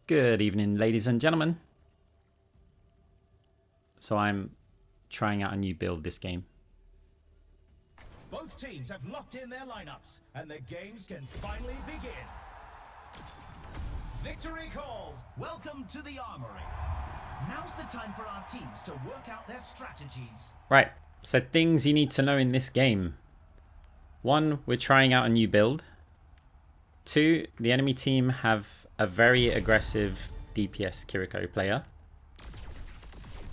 Good evening, ladies and gentlemen. So I'm trying out a new build this game. Both teams have locked in their lineups, and the games can finally begin. Victory calls. Welcome to the Armory. Now's the time for our teams to work out their strategies. Right, so things you need to know in this game. 1, we're trying out a new build. 2, the enemy team have a very aggressive DPS Kiriko player.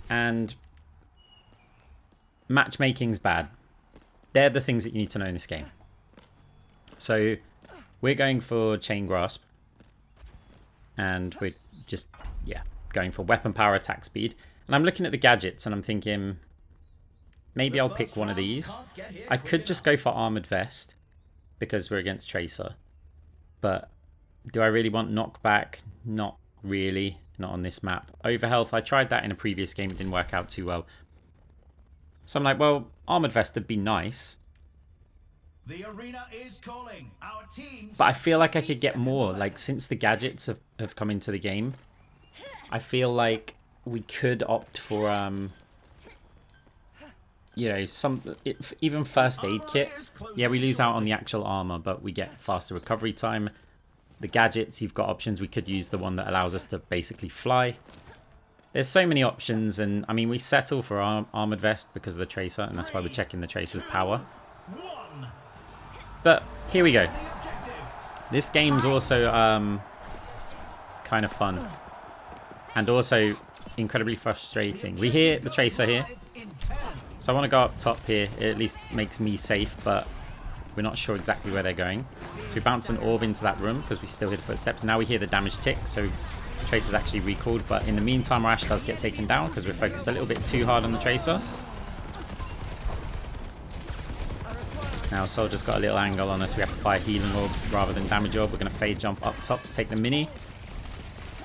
And matchmaking's bad. They're the things that you need to know in this game. So we're going for Chain Grasp. And we're just, going for weapon power, attack speed. And I'm looking at the gadgets and I'm thinking, maybe I'll pick one of these. I could just go for Armored Vest because we're against Tracer. But do I really want knockback? Not really. Not on this map. Overhealth, I tried that in a previous game. It didn't work out too well. So I'm like, well, Armored Vest would be nice. The arena is calling. Our teams. But I feel like I could get more. Like, since the gadgets have come into the game, I feel like we could opt for, even first aid kit. Yeah, we lose out on the actual armor, but we get faster recovery time. The gadgets, you've got options. We could use the one that allows us to basically fly. There's so many options, and I mean, we settle for Armored Vest because of the Tracer, and that's why we're checking the Tracer's power. But here we go. This game's also kind of fun. And also incredibly frustrating. We hear the Tracer here. So I want to go up top here. It at least makes me safe, but we're not sure exactly where they're going. So we bounce an orb into that room because we still hear the footsteps. Now we hear the damage tick, so Tracer's actually recalled. But in the meantime, our Ashe does get taken down because we're focused a little bit too hard on the Tracer. Now Soldier's got a little angle on us. We have to fire Healing Orb rather than Damage Orb. We're going to Fade Jump up top to take the mini.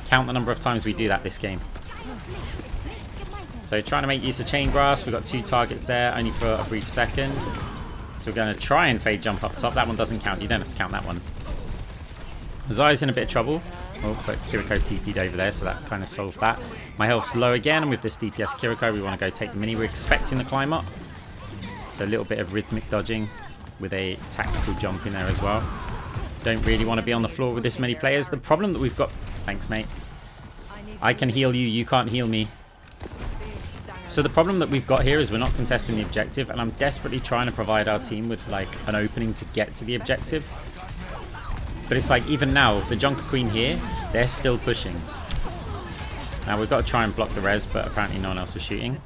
Count the number of times we do that this game. So trying to make use of Chain Grasp. We've got 2 targets there, only for a brief second. So we're going to try and Fade Jump up top. That one doesn't count. You don't have to count that one. Zai's in a bit of trouble. Oh, but Kiriko TP'd over there, so that kind of solved that. My health's low again, and with this DPS Kiriko, we want to go take the mini. We're expecting the climb up. So a little bit of rhythmic dodging with a tactical jump in there as well. Don't really want to be on the floor with this many players. The problem that we've got... Thanks, mate. I can heal you. You can't heal me. So the problem that we've got here is we're not contesting the objective, and I'm desperately trying to provide our team with like an opening to get to the objective. But it's like, even now, the Junker Queen here, they're still pushing. Now we've got to try and block the res, but apparently no one else was shooting.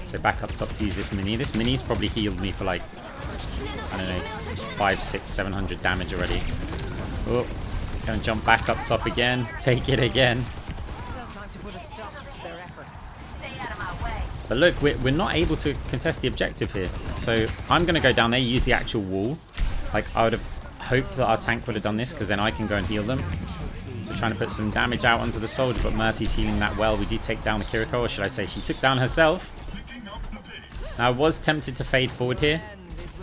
So back up top to use this mini. This mini's probably healed me for like, I don't know, 500, 600, 700 damage already. Oh, gonna jump back up top again. Take it again. But look, we're not able to contest the objective here. So I'm going to go down there, use the actual wall. Like, I would have hoped that our tank would have done this, because then I can go and heal them. So trying to put some damage out onto the Soldier, but Mercy's healing that well. We do take down the Kiriko, or should I say she took down herself. Now, I was tempted to fade forward here.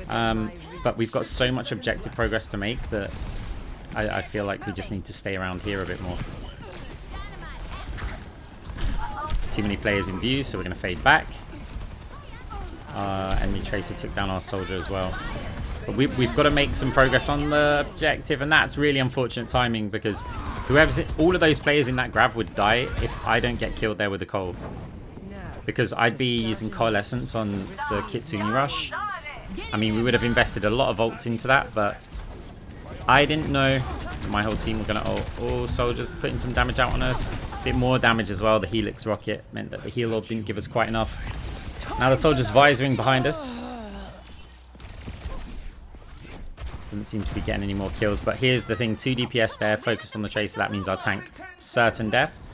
But we've got so much objective progress to make that I feel like we just need to stay around here a bit more. Too many players in view, so we're going to fade back. Enemy Tracer took down our Soldier as well. But we've got to make some progress on the objective, and that's really unfortunate timing because all of those players in that grav would die if I don't get killed there with the Cold. Because I'd be using Coalescence on the Kitsune Rush. I mean, we would have invested a lot of ults into that, but I didn't know my whole team were going to ult. Oh, Soldier's putting some damage out on us. A bit more damage as well. The Helix Rocket meant that the heal orb didn't give us quite enough. Now the Soldier's visoring behind us. Doesn't seem to be getting any more kills, but here's the thing. 2 DPS there, focused on the Tracer. That means our tank certain death.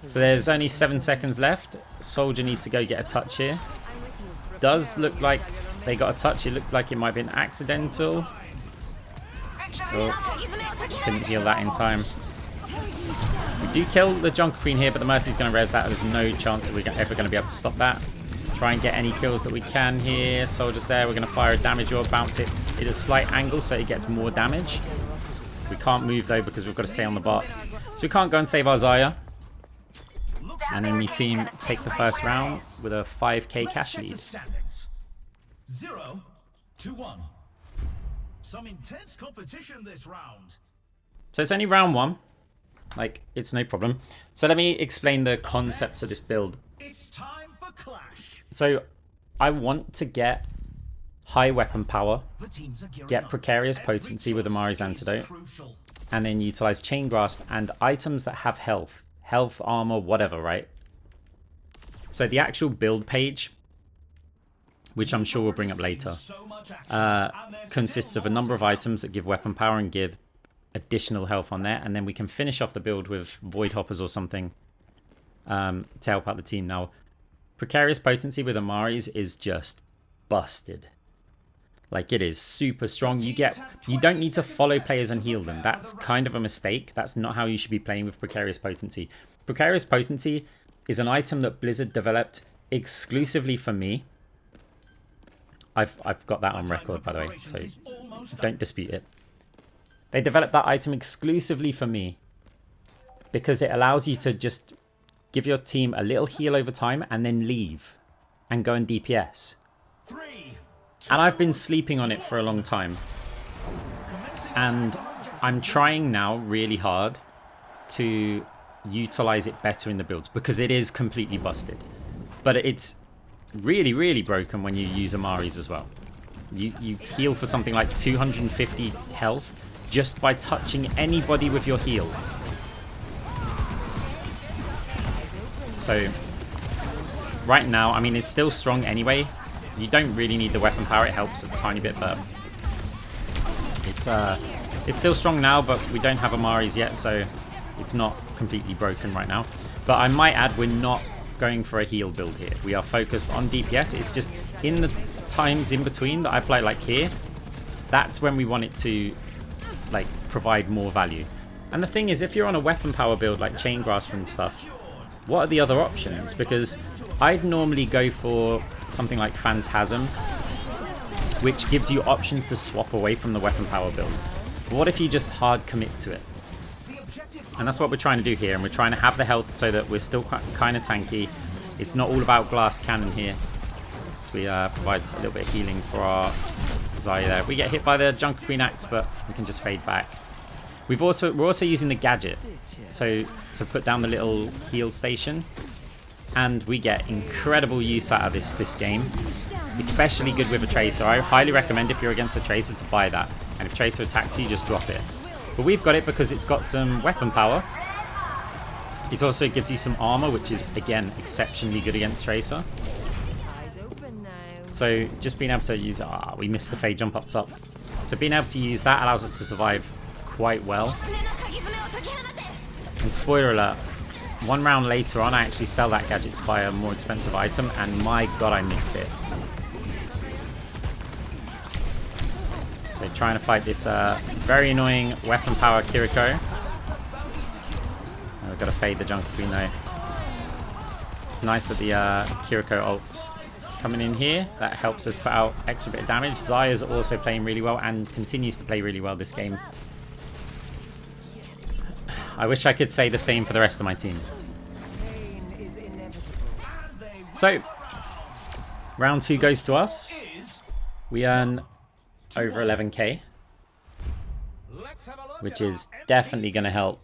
So there's only 7 seconds left. Soldier needs to go get a touch here. Does look like they got a touch. It looked like it might be an accidental. Oh, couldn't heal that in time. We do kill the Junker Queen here, but the Mercy's going to res that. There's no chance that we're ever going to be able to stop that. Try and get any kills that we can here. Soldier's there. We're going to fire a damage orb, bounce it at a slight angle so it gets more damage. We can't move though because we've got to stay on the bot. So we can't go and save our Zarya. And enemy team take the first round with a 5k cash lead. 0-1. Some intense competition this round. So it's only round 1. Like, it's no problem. So let me explain the concept of this build. It's time for clash. So I want to get high weapon power, The teams are gearing get up. precarious Every potency with choice Amari's is antidote, crucial. and then utilize chain grasp and items that have health, armor, whatever, right? So the actual build page, which I'm sure we'll bring up later, So much action, and there's consists still of a more number to of come. items that give weapon power and give additional health on there, and then we can finish off the build with void hoppers or something to help out the team. Now, precarious potency with Amari's is just busted. Like, it is super strong. You don't need to follow players and heal them. That's kind of a mistake. That's not how you should be playing with precarious potency. Precarious potency is an item that Blizzard developed exclusively for me. I've got that on record, by the way, so don't dispute it. They developed that item exclusively for me because it allows you to just give your team a little heal over time and then leave and go and DPS. 3, 2, And I've been sleeping on it for a long time. And I'm trying now really hard to utilize it better in the builds because it is completely busted. But it's really, really broken when you use Amari's as well. You heal for something like 250 health just by touching anybody with your heal. So right now, I mean, it's still strong anyway. You don't really need the weapon power. It helps a tiny bit, but it's still strong now, but we don't have Amari's yet, so it's not completely broken right now. But I might add, we're not going for a heal build here. We are focused on DPS. It's just in the times in between that I play, like here, that's when we want it to like provide more value. And the thing is, if you're on a weapon power build like chain grasp and stuff, what are the other options? Because I'd normally go for something like Phantasm, which gives you options to swap away from the weapon power build. But what if you just hard commit to it? And that's what we're trying to do here, and we're trying to have the health so that we're still kind of tanky. It's not all about glass cannon here. So we provide a little bit of healing for our Zarya there. We get hit by the Junker Queen Axe, but we can just fade back. We're also using the gadget, so to put down the little heal station, and we get incredible use out of this game. Especially good with a Tracer. I highly recommend if you're against a Tracer to buy that, and if Tracer attacks you, just drop it. But we've got it because it's got some weapon power. It also gives you some armor, which is again exceptionally good against Tracer. So just being able to use we missed the fade jump up top. So being able to use that allows us to survive quite well. And spoiler alert, one round later on I actually sell that gadget to buy a more expensive item, and my god, I missed it. So trying to fight this very annoying weapon power Kiriko. Oh, we've got to fade the Junker Queen though. It's nice that the Kiriko ults coming in here. That helps us put out extra bit of damage. Zarya's also playing really well and continues to play really well this game. I wish I could say the same for the rest of my team. So, round 2 goes to us. We earn over 11k, which is definitely going to help.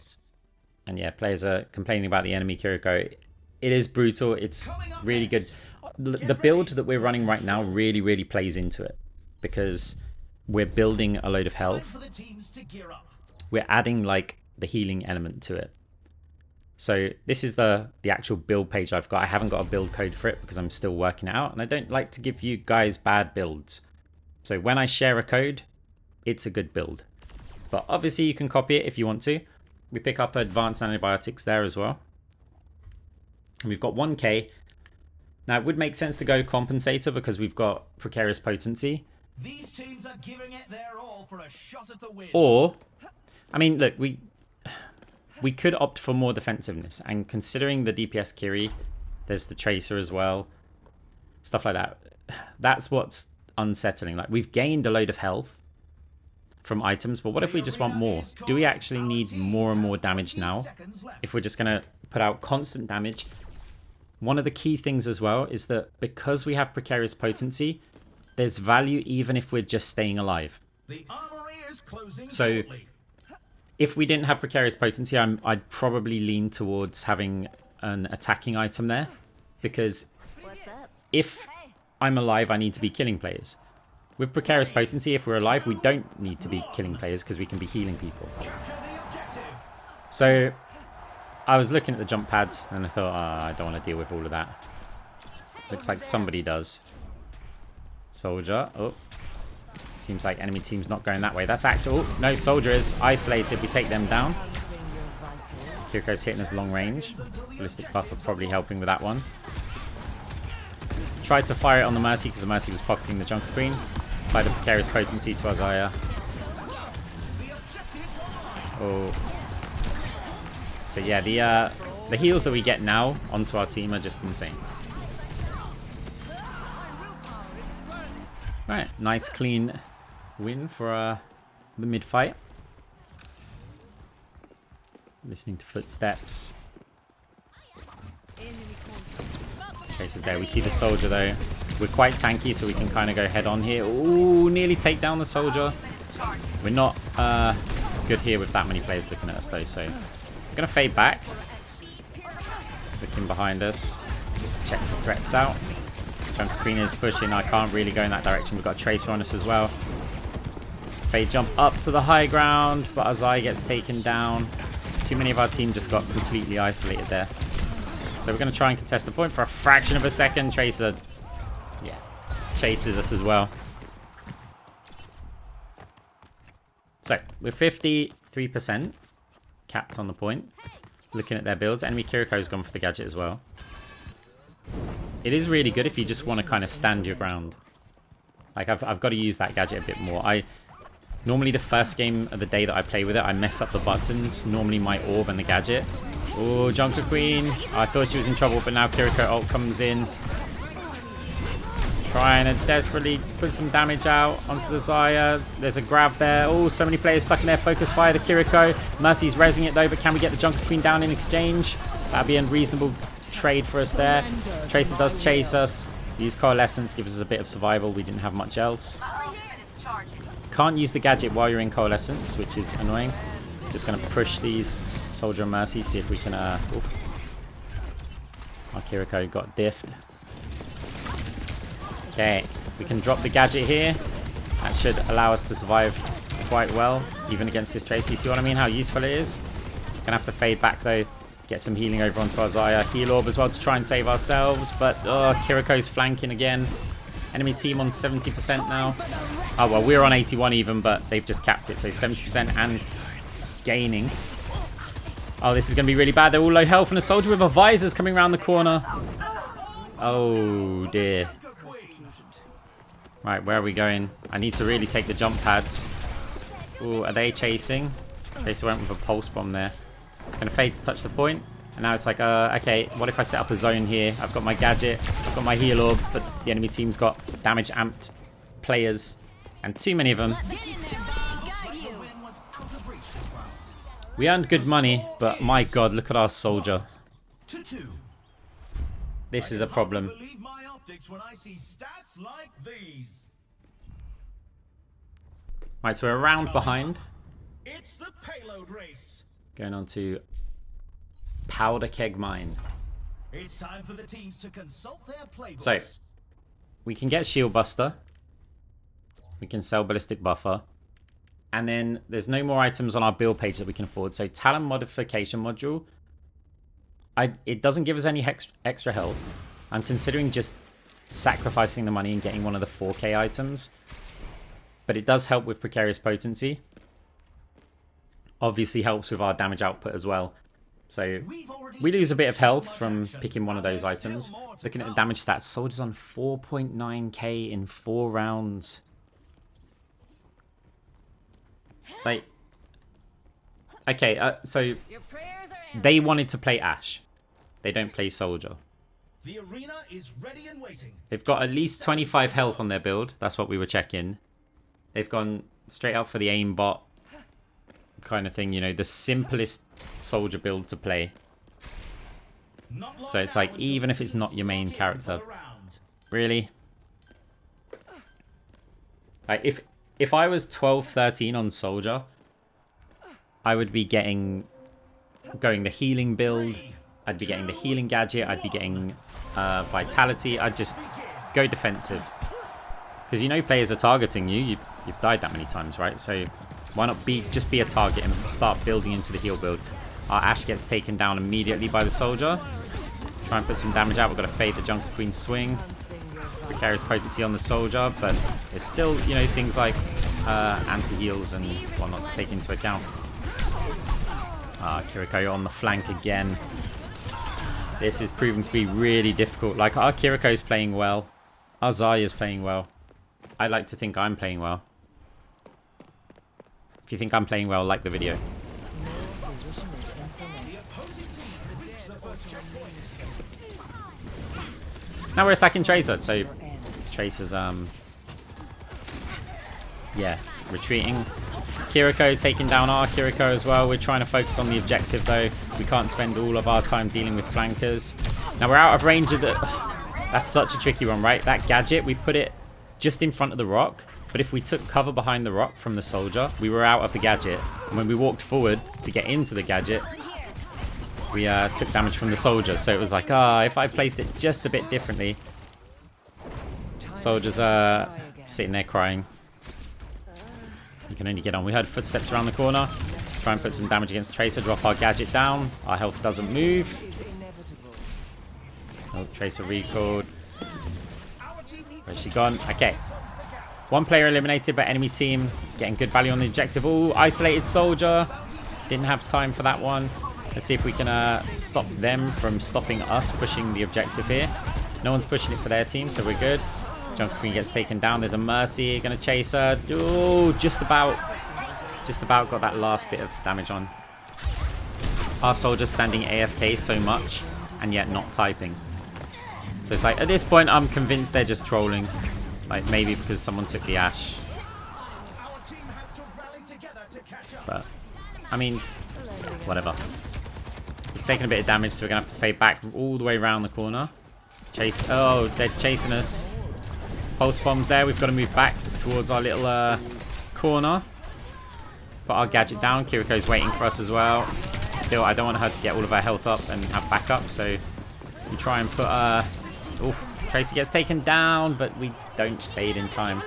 And yeah, players are complaining about the enemy Kiriko. It is brutal. It's really good. The build that we're running right now really, really plays into it because we're building a load of health. We're adding like the healing element to it. So this is the actual build page I've got. I haven't got a build code for it because I'm still working it out, and I don't like to give you guys bad builds. So when I share a code, it's a good build. But obviously you can copy it if you want to. We pick up advanced antibiotics there as well. And we've got 1k. Now it would make sense to go compensator because we've got precarious potency. These teams are giving it their all for a shot at the win. Or, I mean, look, we could opt for more defensiveness, and considering the DPS Kiri, there's the Tracer as well, stuff like that. That's what's unsettling. Like, we've gained a load of health from items, but what if we just want more? Do we actually need more and more damage now? If we're just going to put out constant damage. One of the key things as well is that because we have precarious potency, there's value even if we're just staying alive. So if we didn't have precarious potency, I'd probably lean towards having an attacking item there, because if I'm alive, I need to be killing players. With precarious potency, if we're alive, we don't need to be killing players because we can be healing people. So I was looking at the jump pads and I thought, I don't want to deal with all of that. Looks like somebody does. Soldier. Oh. Seems like enemy team's not going that way. That's actual. Oh, no, soldier is isolated. We take them down. Kiriko's hitting us long range. Ballistic buffer probably helping with that one. Tried to fire it on the Mercy because the Mercy was pocketing the Junker Queen. Applied the precarious potency to Isaiah. Oh. So yeah, the heals that we get now onto our team are just insane. Right, nice clean win for the mid fight. Listening to footsteps. Tracer's there. We see the soldier though. We're quite tanky, so we can kind of go head on here. Ooh, nearly take down the soldier. We're not good here with that many players looking at us though, so we're gonna fade back. Looking behind us. Just check the threats out. Junker Queen is pushing. I can't really go in that direction. We've got a Tracer on us as well. Fade jump up to the high ground, but Azai gets taken down. Too many of our team just got completely isolated there. So we're going to try and contest the point for a fraction of a second. Tracer, yeah, chases us as well. So we're 53% capped on the point. Looking at their builds. Enemy Kiriko's gone for the gadget as well. It is really good if you just want to kind of stand your ground. Like I've got to use that gadget a bit more. Normally the first game of the day that I play with it, I mess up the buttons. Normally my orb and the gadget. Oh, Junker Queen. I thought she was in trouble, but now Kiriko ult comes in. Trying to desperately put some damage out onto the Xayah. There's a grab there. Oh, so many players stuck in there. Focus fire the Kiriko. Mercy's rezzing it though, but can we get the Junker Queen down in exchange? That'd be a reasonable trade for us there. Tracer does chase us. Use Coalescence, gives us a bit of survival. We didn't have much else. Can't use the gadget while you're in Coalescence, which is annoying. Just going to push these Soldier and Mercy, see if we can... Our Kiriko got diffed. Okay, we can drop the gadget here. That should allow us to survive quite well, even against this Tracer. You see what I mean? How useful it is? Gonna have to fade back though. Get some healing over onto our Xayah. Heal orb as well to try and save ourselves. But Kiriko's flanking again. Enemy team on 70% now. Oh, well, we're on 81 even, but they've just capped it. So 70% and gaining. Oh, this is going to be really bad. They're all low health, and a soldier with a visor's coming around the corner. Oh, dear. Right, where are we going? I need to really take the jump pads. Oh, are they chasing? Tracer went with a pulse bomb there. Gonna fade to touch the point. And now it's like, okay, what if I set up a zone here? I've got my gadget, I've got my heal orb, but the enemy team's got damage amped players. And too many of them. We earned good money, but my god, look at our soldier. This is a problem. Right, so we're a round behind. It's the payload race. Going on to Powder Keg Mine. It's time for the teams to consult their playbooks. So, we can get Shield Buster. We can sell Ballistic Buffer. And then there's no more items on our build page that we can afford. So, Talent Modification Module. It doesn't give us any extra health. I'm considering just sacrificing the money and getting one of the 4K items. But it does help with Precarious Potency. Obviously helps with our damage output as well. So we lose a bit of health from picking one of those items. Looking at the damage stats, Soldier's on 4.9k in 4 rounds. Like, okay, so they wanted to play Ashe. They don't play Soldier. The arena is ready and waiting. They've got at least 25 health on their build. That's what we were checking. They've gone straight up for the aimbot kind of thing, you know, the simplest soldier build to play. So it's like, even if it's not your main character, really? Like, if I was 12-13 on soldier, I would be going the healing build. I'd be getting the healing gadget. I'd be getting vitality. I'd just go defensive. Because you know players are targeting you. You've died that many times, right? So why not just be a target and start building into the heal build. Our Ashe gets taken down immediately by the soldier. Try and put some damage out. We've got to fade the Junker Queen swing. Precarious potency on the soldier, but there's still, you know, things like anti-heals and whatnot to take into account. Kiriko on the flank again. This is proving to be really difficult. Like, our Kiriko's playing well. Our Zarya's playing well. I like to think I'm playing well. If you think I'm playing well, like the video. Now we're attacking Tracer, so Tracer's yeah, retreating. Kiriko taking down our Kiriko as well. We're trying to focus on the objective though. We can't spend all of our time dealing with flankers. Now we're out of range of the... That's such a tricky one, right? That gadget, we put it just in front of the rock, but if we took cover behind the rock from the soldier, we were out of the gadget. And when we walked forward to get into the gadget, we took damage from the soldier. So it was like, if I placed it just a bit differently. Soldiers are sitting there crying. You can only get on. We heard footsteps around the corner. Try and put some damage against Tracer. Drop our gadget down. Our health doesn't move. Oh, Tracer recalled. Where's she gone? Okay. One player eliminated, but enemy team getting good value on the objective. Oh, isolated soldier. Didn't have time for that one. Let's see if we can stop them from stopping us pushing the objective here. No one's pushing it for their team, so we're good. Junker Queen gets taken down. There's a Mercy. Gonna chase her. Oh, just about got that last bit of damage on. Our soldier's standing AFK so much, and yet not typing. So it's like, at this point, I'm convinced they're just trolling. Like, maybe because someone took the Ashe. But, I mean, whatever. We've taken a bit of damage, so we're going to have to fade back all the way around the corner. Chase. Oh, they're chasing us. Pulse bombs there. We've got to move back towards our little corner. Put our gadget down. Kiriko's waiting for us as well. Still, I don't want her to get all of her health up and have backup, so we try and put... Tracer gets taken down, but we don't fade in time.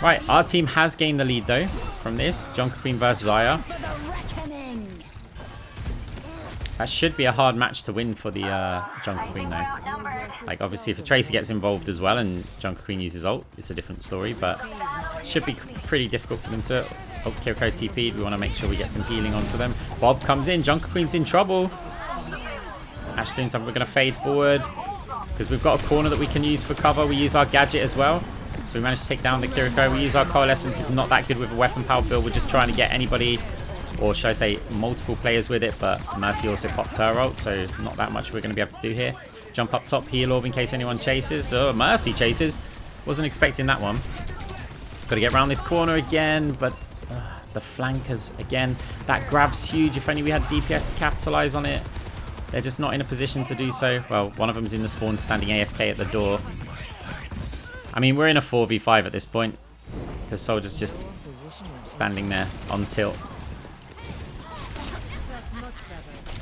Right, our team has gained the lead, though, from this. Junker Queen versus Zarya. That should be a hard match to win for the Junker Queen, though. Like, obviously, if a Tracer gets involved as well and Junker Queen uses ult, it's a different story, but should be pretty difficult for them to... Oh, Kiriko TP'd. We want to make sure we get some healing onto them. Bob comes in. Junker Queen's in trouble. Ashe doing something. We're going to fade forward because we've got a corner that we can use for cover. We use our gadget as well. So we managed to take down the Kiriko. We use our Coalescence. It's not that good with a weapon power build. We're just trying to get anybody, or should I say multiple players with it, but Mercy also popped her ult, so not that much we're going to be able to do here. Jump up top, heal orb in case anyone chases. Oh, Mercy chases. Wasn't expecting that one. Got to get around this corner again, but the flankers again. That grab's huge. If only we had DPS to capitalize on it. They're just not in a position to do so. Well, one of them's in the spawn standing AFK at the door. I mean, we're in a 4v5 at this point because Soldier's just standing there on tilt.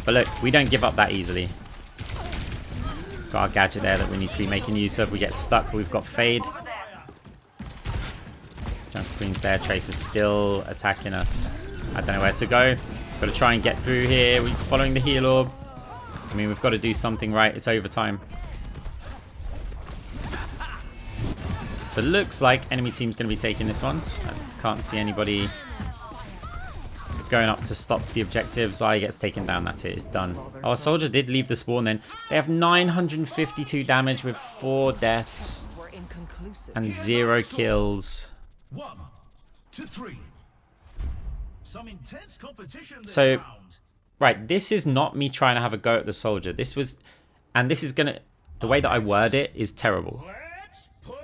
But look, we don't give up that easily. Got our gadget there that we need to be making use of. We get stuck, but we've got Fade. Junker Queen's there. Tracer's still attacking us. I don't know where to go. Got to try and get through here. We're following the heal orb. I mean, we've got to do something, right? It's overtime. So it looks like enemy team's going to be taking this one. I can't see anybody going up to stop the objective. Zarya gets taken down. That's it. It's done. Our soldier did leave the spawn then. They have 952 damage with 4 deaths and 0 kills. 1, 2, 3. Some intense competition this So, round. right, this is not me trying to have a go at the soldier. This was, and this is gonna, the way that I word it is terrible.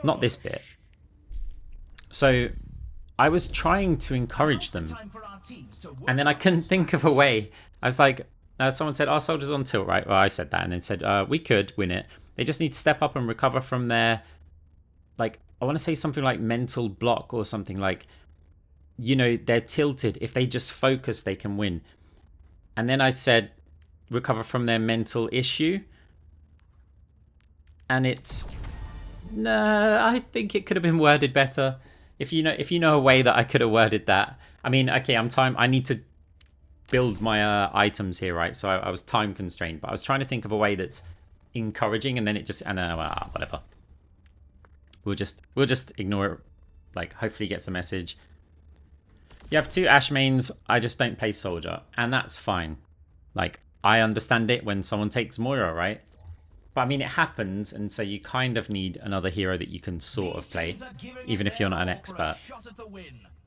Not this bit. So I was trying to encourage them, Time for our teams to work and then I out couldn't their think of a way. I was like, someone said, our soldiers on tilt, right? Well, I said that, and then said, we could win it. They just need to step up and recover from their, like, I want to say something like mental block or something like, you know, they're tilted. If they just focus, they can win. And then I said, recover from their mental issue. And it's, nah, I think it could have been worded better. If you know a way that I could have worded that. I mean, okay, I need to build my items here, right? So I was time constrained, but I was trying to think of a way that's encouraging, and then it just, whatever. We'll just ignore it. Like, hopefully gets the message. You have 2 Ashe mains. I just don't play soldier, and that's fine. Like, I understand it when someone takes Moira, right? But I mean, it happens, and so you kind of need another hero that you can sort of play, even if you're not an expert.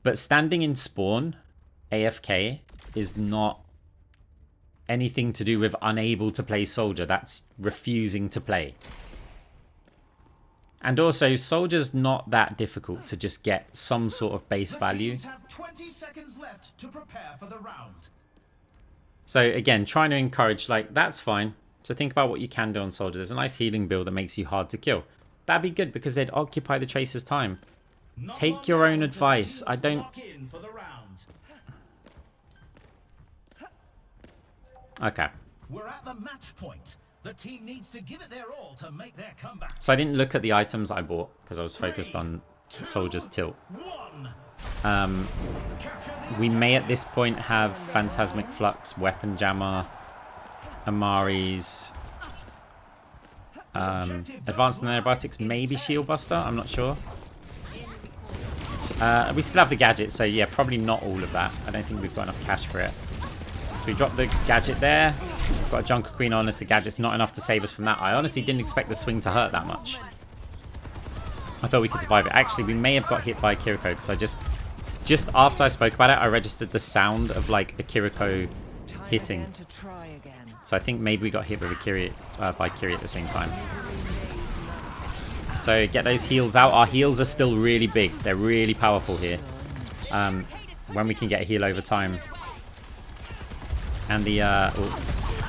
But standing in spawn, AFK, is not anything to do with unable to play soldier. That's refusing to play. And also, soldier's not that difficult to just get some sort of base value. Have 20 seconds left to prepare for the round. So again, trying to encourage, like, that's fine. So think about what you can do on soldier. There's a nice healing build that makes you hard to kill. That'd be good because they'd occupy the tracer's time. Take your own advice. I don't... Okay. We're at the match point. The team needs to give it their all to make their comeback. So I didn't look at the items I bought because I was focused on soldier's tilt. We may at this point have Phantasmic Flux, Weapon Jammer, Amari's, Advanced Antibiotics, maybe Shield Buster, I'm not sure. We still have the gadget, so yeah, probably not all of that. I don't think we've got enough cash for it. So we dropped the gadget there. We've got a Junker Queen on us. The gadget's not enough to save us from that. I honestly didn't expect the swing to hurt that much. I thought we could survive it. Actually, we may have got hit by a Kiriko, because I just after I spoke about it, I registered the sound of like a Kiriko hitting. So I think maybe we got hit with a Kiri, by Kiri at the same time. So get those heals out. Our heals are still really big. They're really powerful here. When we can get a heal over time. And the,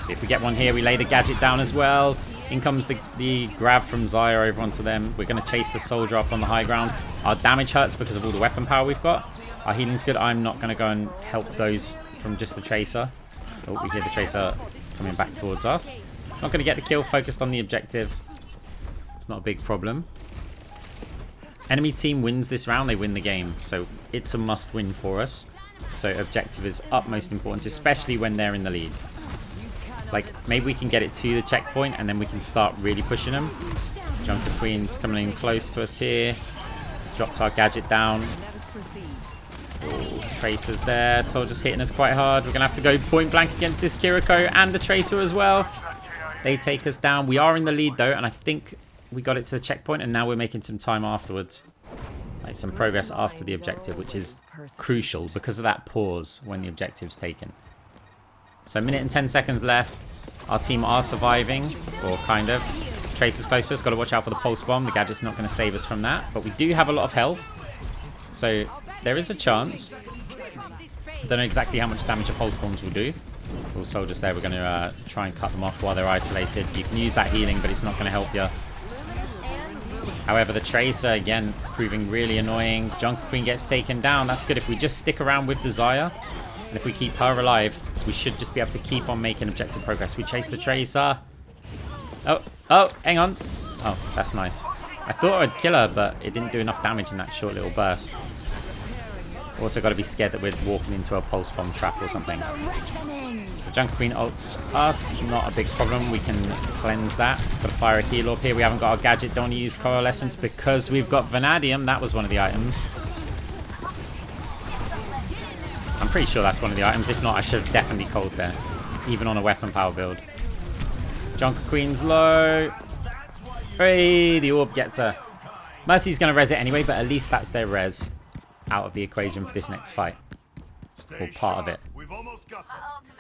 see if we get one here. We lay the gadget down as well. In comes the grab from Xayah over onto them. We're going to chase the soldier up on the high ground. Our damage hurts because of all the weapon power we've got. Our healing's good. I'm not going to go and help those from just the tracer. Oh, we hear the tracer coming back towards us. Not going to get the kill. Focused on the objective. It's not a big problem. Enemy team wins this round. They win the game. So it's a must win for us. So objective is utmost importance, especially when they're in the lead. Like, maybe we can get it to the checkpoint and then we can start really pushing them. Junker Queen's coming in close to us here. Dropped our gadget down. Oh, Tracer's there. Soldier's hitting us quite hard. We're going to have to go point blank against this Kiriko and the Tracer as well. They take us down. We are in the lead though, and I think we got it to the checkpoint, and now we're making some time afterwards. Like some progress after the objective, which is crucial because of that pause when the objective's taken. So 1 minute and 10 seconds left. Our team are surviving, or kind of. Tracer's close to us. Got to watch out for the pulse bomb. The gadget's not going to save us from that, but we do have a lot of health. So there is a chance. I don't know exactly how much damage a pulse bombs will do. All soldiers there. We're going to try and cut them off while they're isolated. You can use that healing, but it's not going to help you. However, the Tracer, again, proving really annoying. Junker Queen gets taken down. That's good. If we just stick around with the Xayah, and if we keep her alive, we should just be able to keep on making objective progress. We chase the Tracer. Oh, hang on. Oh, that's nice. I thought I'd kill her, but it didn't do enough damage in that short little burst. Also got to be scared that we're walking into a pulse bomb trap or something. So Junker Queen ults us, not a big problem. We can cleanse that. Got to fire a heal orb here. We haven't got our gadget. Don't want to use Coalescence because we've got Vanadium. That was one of the items. I'm pretty sure that's one of the items. If not, I should have definitely called there, even on a weapon power build. Junker Queen's low. Hey, the orb gets her. Mercy's going to res it anyway, but at least that's their res out of the equation for this next fight. Or part of it.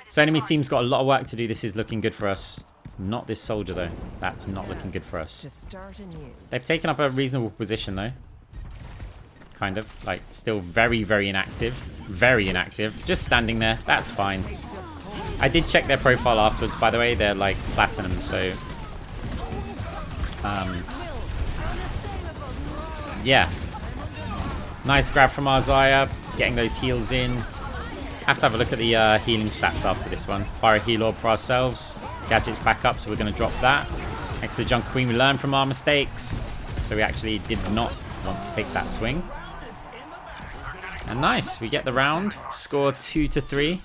So enemy team's got a lot of work to do. This is looking good for us. Not this soldier though. That's not looking good for us. They've taken up a reasonable position though. Kind of. Like, still very, very inactive. Very inactive. Just standing there. That's fine. I did check their profile afterwards, by the way. They're, like, platinum, so... yeah. Nice grab from our Xayah. Getting those heals in. Have to have a look at the healing stats after this one. Fire a heal orb for ourselves. Gadget's back up, so we're going to drop that. Next to the Junker Queen, we learn from our mistakes. So we actually did not want to take that swing. And nice, we get the round. Score 2-3.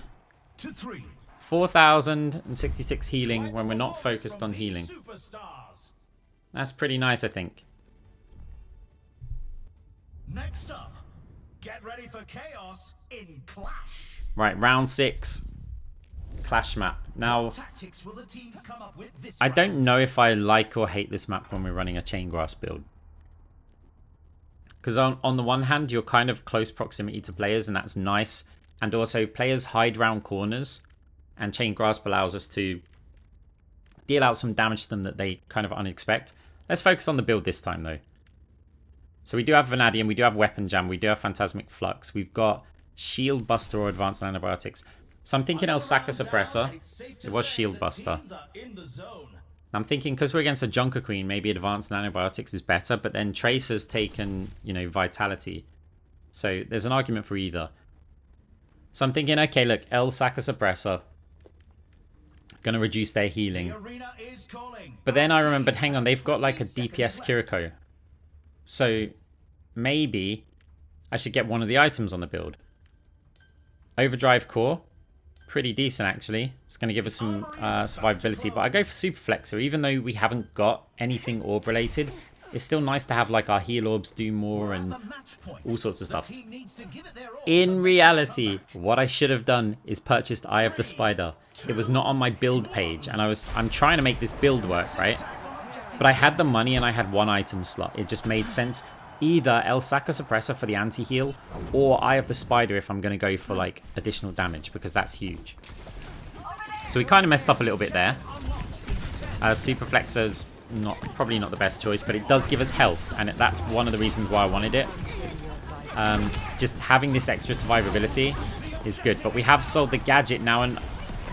4,066 healing when we're not focused on healing. That's pretty nice, I think. Next up, get ready for chaos in Clash. Right, round 6. Clash map. Now, Tactics will the teams come up with this I round? don't know if I like or hate this map when we're running a chain grass build. Because on the one hand, you're kind of close proximity to players, and that's nice. And also, players hide round corners, and chain grasp allows us to deal out some damage to them that they kind of unexpect. Let's focus on the build this time, though. So we do have Vanadium, we do have Weapon Jam, we do have Phantasmic Flux, we've got Shield Buster or Advanced Antibiotics. So I'm thinking Elsaka Suppressor. It was Shield Buster. I'm thinking because we're against a Junker Queen, maybe Advanced Antibiotics is better, but then Tracer's taken, you know, Vitality. So there's an argument for either. So I'm thinking, okay, look, Elsaka Suppressor. Gonna reduce their healing. But then I remembered, hang on, they've got like a DPS Kiriko. So maybe I should get one of the items on the build. Overdrive Core. Pretty decent, actually. It's going to give us some survivability. But I go for Super Flexor. Even though we haven't got anything orb related, it's still nice to have like our heal orbs do more and all sorts of stuff. In reality, what I should have done is purchased Eye of the Spider. It was not on my build page, and I'm trying to make this build work, right? But I had the money and I had one item slot. It just made sense. Either Elsaka Suppressor for the anti-heal, or Eye of the Spider if I'm going to go for like additional damage, because that's huge. So we kind of messed up a little bit there. Super Flexor's probably not the best choice, but it does give us health, and that's one of the reasons why I wanted it. Just having this extra survivability is good, but we have sold the gadget now, and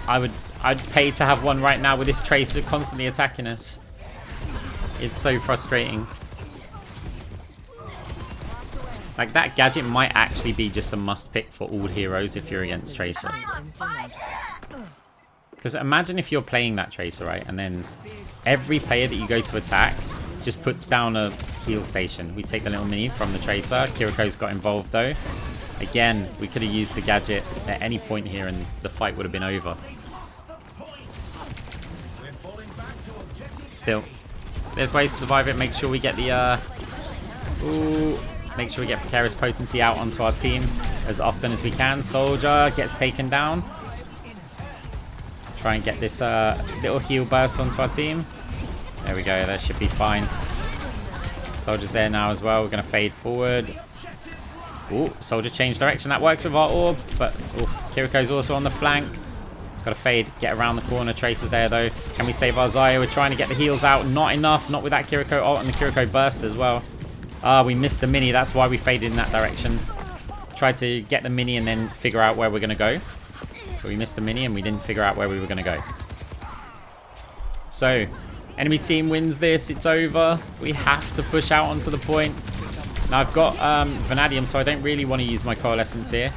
I'd pay to have one right now with this Tracer constantly attacking us. It's so frustrating. Like, that gadget might actually be just a must pick for all heroes if you're against Tracer. Because imagine if you're playing that Tracer, right? And then every player that you go to attack just puts down a heal station. We take the little mini from the Tracer. Kiriko's got involved though. Again, we could have used the gadget at any point here and the fight would have been over. Still, there's ways to survive it. Make sure we get the make sure we get Precarious Potency out onto our team as often as we can. Soldier gets taken down. Try and get this little heal burst onto our team. There we go, that should be fine. Soldier's there now as well. We're going to fade forward. Ooh, Soldier changed direction. That works with our orb, but Kiriko's also on the flank. Got to fade, get around the corner. Tracer's there though. Can we save our Xayah? We're trying to get the heals out. Not enough, not with that Kiriko ult and the Kiriko burst as well. We missed the mini, that's why we faded in that direction. Tried to get the mini and then figure out where we're going to go. But we missed the mini and we didn't figure out where we were going to go. So, enemy team wins this, it's over. We have to push out onto the point. Now I've got Vanadium, so I don't really want to use my Coalescence here.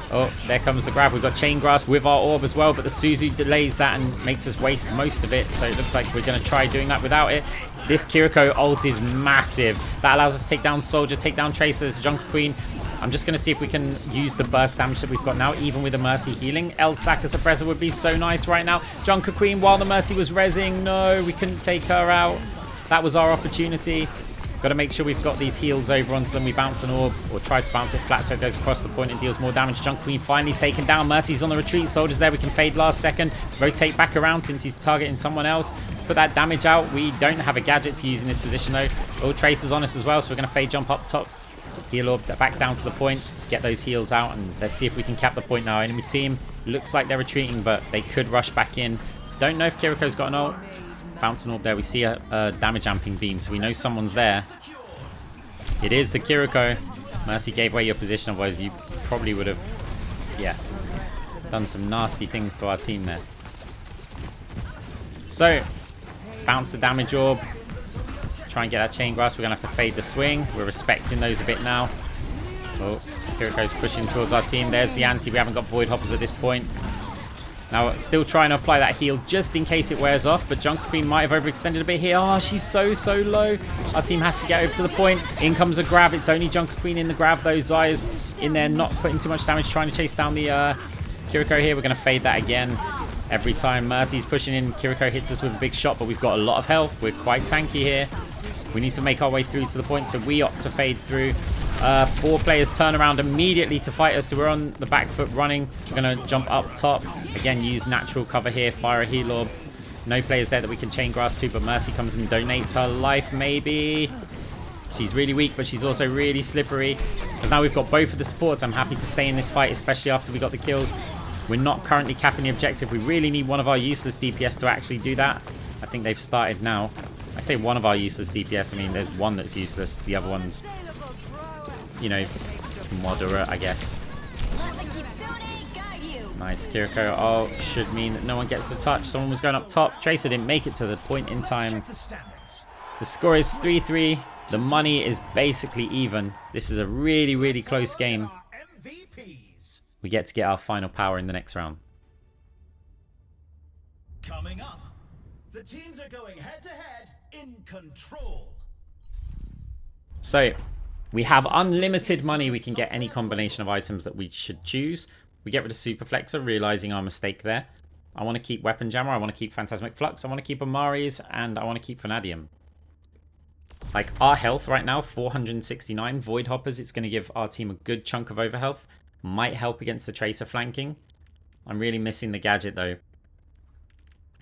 Oh, there comes the grab. We've got Chain Grasp with our orb as well, but the Suzu delays that and makes us waste most of it. So it looks like we're going to try doing that without it. This Kiriko ult is massive. That allows us to take down Soldier, take down Tracer. There's a Junker Queen. I'm just going to see if we can use the burst damage that we've got now, even with the Mercy healing. Elsaka Suppressor would be so nice right now. Junker Queen, while the Mercy was rezzing. No, we couldn't take her out. That was our opportunity. Got to make sure we've got these heals over onto them. We bounce an orb, or try to bounce it flat so it goes across the point and deals more damage. Junker Queen finally taken down. Mercy's on the retreat. Soldier's there. We can fade last second. Rotate back around since he's targeting someone else. Put that damage out. We don't have a gadget to use in this position though. Oh, Tracer's on us as well, so we're going to fade jump up top. Heal orb back down to the point. Get those heals out, and let's see if we can cap the point now. Enemy team looks like they're retreating, but they could rush back in. Don't know if Kiriko's got an ult. Bouncing orb there. We see a damage amping beam, so we know someone's there. It is the Kiriko. Mercy gave away your position, otherwise you probably would have, yeah, done some nasty things to our team there. So, bounce the damage orb. Try and get that chain grasp. We're going to have to fade the swing. We're respecting those a bit now. Oh, Kiriko's pushing towards our team. There's the anti. We haven't got void hoppers at this point. Now, still trying to apply that heal just in case it wears off, but Junker Queen might have overextended a bit here. Oh, she's so low. Our team has to get over to the point. In comes a grab. It's only Junker Queen in the grab, though. Zaya's in there, not putting too much damage, trying to chase down the Kiriko here. We're going to fade that again. Every time Mercy's pushing in, Kiriko hits us with a big shot, but we've got a lot of health. We're quite tanky here. We need to make our way through to the point, so we opt to fade through. 4 players turn around immediately to fight us, so we're on the back foot running. We're going to jump up top. Again, use natural cover here, fire a heal orb. No players there that we can chain grasp to, but Mercy comes and donates her life, maybe. She's really weak, but she's also really slippery. Because now we've got both of the supports. I'm happy to stay in this fight, especially after we got the kills. We're not currently capping the objective. We really need one of our useless DPS to actually do that. I think they've started now. I say one of our useless DPS. I mean, there's one that's useless. The other one's, you know, moderate, I guess. Nice, Kiriko. Oh, should mean that no one gets the touch. Someone was going up top. Tracer didn't make it to the point in time. The score is 3-3. The money is basically even. This is a really close game. We get to get our final power in the next round. Coming up, the teams are going head to head in control. So, we have unlimited money. We can get any combination of items that we should choose. We get rid of Super Flexor, realizing our mistake there. I want to keep Weapon Jammer. I want to keep Phantasmic Flux. I want to keep Amari's, and I want to keep Vanadium. Like, our health right now, 469. Void Hoppers, it's going to give our team a good chunk of overhealth. Might help against the Tracer flanking. I'm really missing the gadget, though.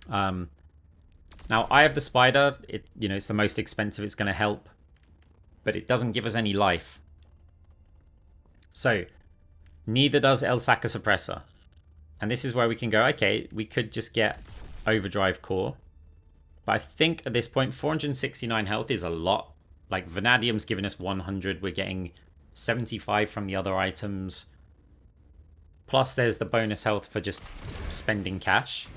Now, I have the Spider. It's the most expensive. It's going to help. But it doesn't give us any life. So, neither does El Saka Suppressor. And this is where we can go, okay, we could just get Overdrive Core. But I think at this point, 469 health is a lot. Like, Vanadium's giving us 100. We're getting 75 from the other items. Plus, there's the bonus health for just spending cash.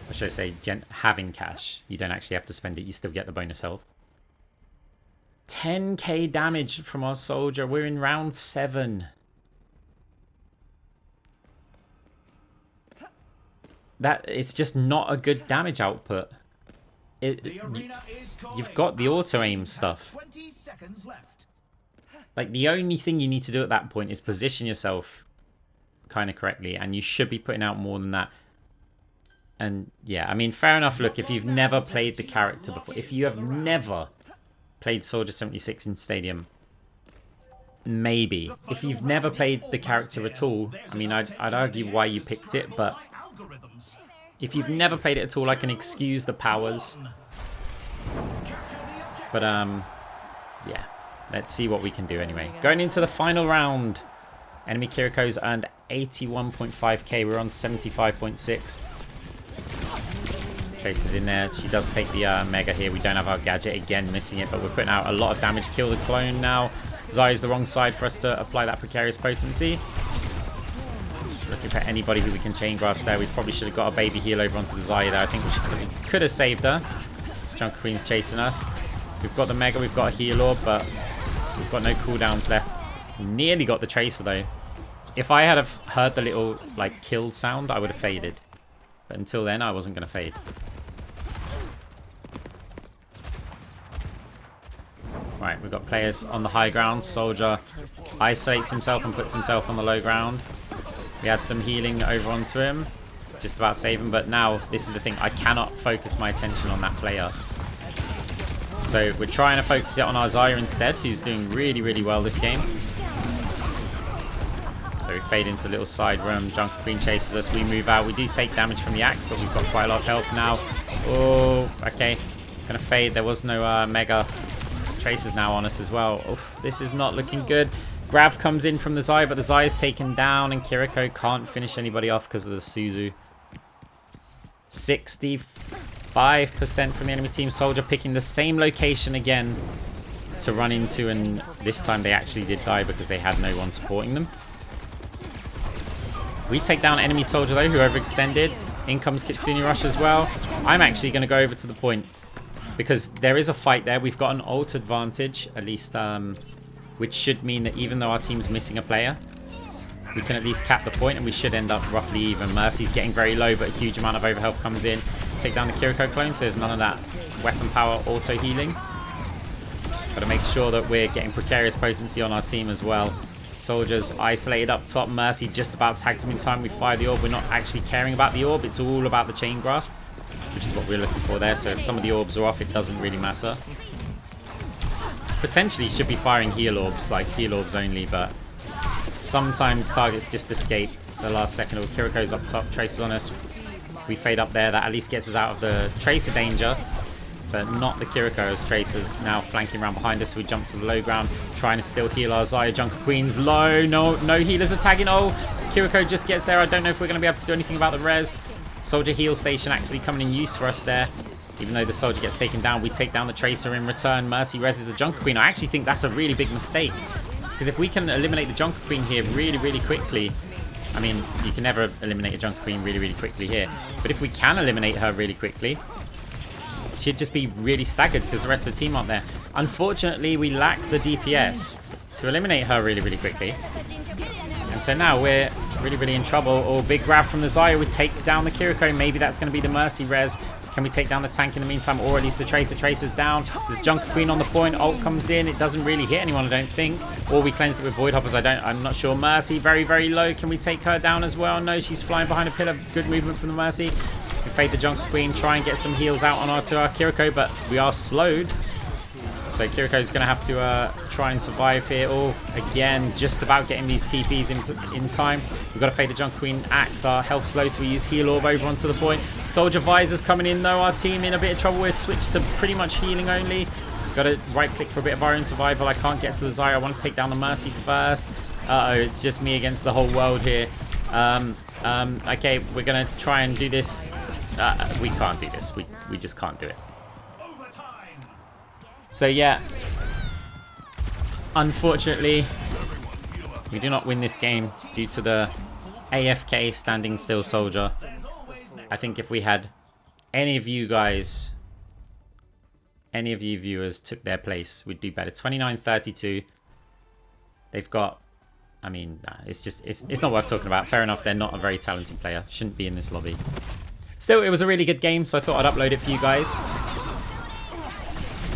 Or should I say, having cash. You don't actually have to spend it. You still get the bonus health. 10k damage from our soldier. We're in round 7. It's just not a good damage output. You've got the auto-aim stuff. Like, the only thing you need to do at that point is position yourself kind of correctly, and you should be putting out more than that. And yeah, I mean, fair enough. Look, if you've never played the character before, if you have never played Soldier 76 in Stadium, maybe. If you've never played the character at all, I mean, I'd argue why you picked it, but if you've never played it at all, I can excuse the powers. But yeah, let's see what we can do anyway. Going into the final round, enemy Kiriko's earned 81.5k. We're on 75.6. Tracer's in there. She does take the Mega here. We don't have our gadget. Again, missing it, but we're putting out a lot of damage. Kill the clone now. Zaya's the wrong side for us to apply that precarious potency. Looking for anybody who we can chain grasp there. We probably should have got a baby heal over onto the Zaya there. I think we could have saved her. Junker Queen's chasing us. We've got the Mega. We've got a heal orb, but we've got no cooldowns left. Nearly got the Tracer, though. If I had have heard the little, like, kill sound, I would have faded. But until then, I wasn't going to fade. Right, we've got players on the high ground. Soldier isolates himself and puts himself on the low ground. We had some healing over onto him. Just about save him, but now, this is the thing. I cannot focus my attention on that player. So we're trying to focus it on our Zaya instead, who's doing really well this game. So we fade into the little side room. Junker Queen chases us. We move out. We do take damage from the axe, but we've got quite a lot of health now. Oh, okay. Gonna fade. There was no Mega. Tracer's now on us as well. Oof, this is not looking good. Grav comes in from the Zaya, but the Zaya's taken down, and Kiriko can't finish anybody off because of the Suzu. 65% from the enemy team. Soldier picking the same location again. to run into, and this time they actually did die because they had no one supporting them. We take down enemy soldier though, who overextended. In comes Kitsune Rush as well. I'm actually going to go over to the point because there is a fight there. We've got an ult advantage, at least, which should mean that even though our team's missing a player, we can at least cap the point and we should end up roughly even. Mercy's getting very low, but a huge amount of overhealth comes in. Take down the Kiriko clone, so there's none of that weapon power auto healing. Got to make sure that we're getting precarious potency on our team as well. Soldiers isolated up top. Mercy just about tags him in time. We fire the orb. We're not actually caring about the orb. It's all about the chain grasp, which is what we're looking for there. So if some of the orbs are off, it doesn't really matter. Potentially should be firing heal orbs, like heal orbs only, but sometimes targets just escape the last second. Or Kiriko's up top, Tracer's on us. We fade up there. That at least gets us out of the Tracer danger, but not the Kiriko, as Tracer's now flanking around behind us. So we jump to the low ground, trying to still heal our Xayah. Junker Queen's low. No healers are tagging. Oh, Kiriko just gets there. I don't know if we're going to be able to do anything about the res. Soldier heal station actually coming in use for us there. Even though the soldier gets taken down, we take down the Tracer in return. Mercy reses the Junker Queen. I actually think that's a really big mistake, because if we can eliminate the Junker Queen here really quickly, I mean, you can never eliminate a Junker Queen really quickly here, but if we can eliminate her really quickly, she'd just be really staggered because the rest of the team aren't there. Unfortunately, we lack the DPS to eliminate her really quickly. And so now we're really in trouble. Oh, big grab from the Xayah. We take down the Kiriko. Maybe that's going to be the Mercy res. Can we take down the tank in the meantime, or at least the Tracer? Tracer's down. There's Junker Queen on the point. Ult comes in. It doesn't really hit anyone, I don't think. Or we cleanse it with Void Hoppers. I'm not sure. Mercy very low. Can we take her down as well? No, she's flying behind a pillar. Good movement from the Mercy. We fade the Junker Queen, try and get some heals out on our Kiriko, but we are slowed. So Kiriko's going to have to try and survive here. Oh, again, just about getting these TPs in time. We've got to fade the Junker Queen. Axe, our health slow, so we use heal orb over onto the point. Soldier Visor's coming in though. Our team in a bit of trouble. We've switched to pretty much healing only. Got to right click for a bit of our own survival. I can't get to the Xayah. I want to take down the Mercy first. Uh-oh, it's just me against the whole world here. Okay, we're going to try and do this. We can't do this. We just can't do it. So yeah, unfortunately, we do not win this game due to the AFK standing still soldier. I think if we had any of you guys, any of you viewers took their place, we'd do better. 29-32. They've got, I mean, it's not worth talking about. Fair enough, they're not a very talented player. Shouldn't be in this lobby. Still, it was a really good game, so I thought I'd upload it for you guys.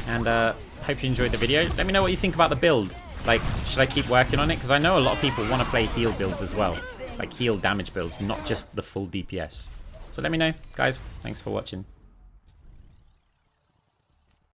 And hope you enjoyed the video. Let me know what you think about the build. Like, should I keep working on it? Because I know a lot of people want to play heal builds as well. Like heal damage builds, not just the full DPS. So let me know, guys. Thanks for watching.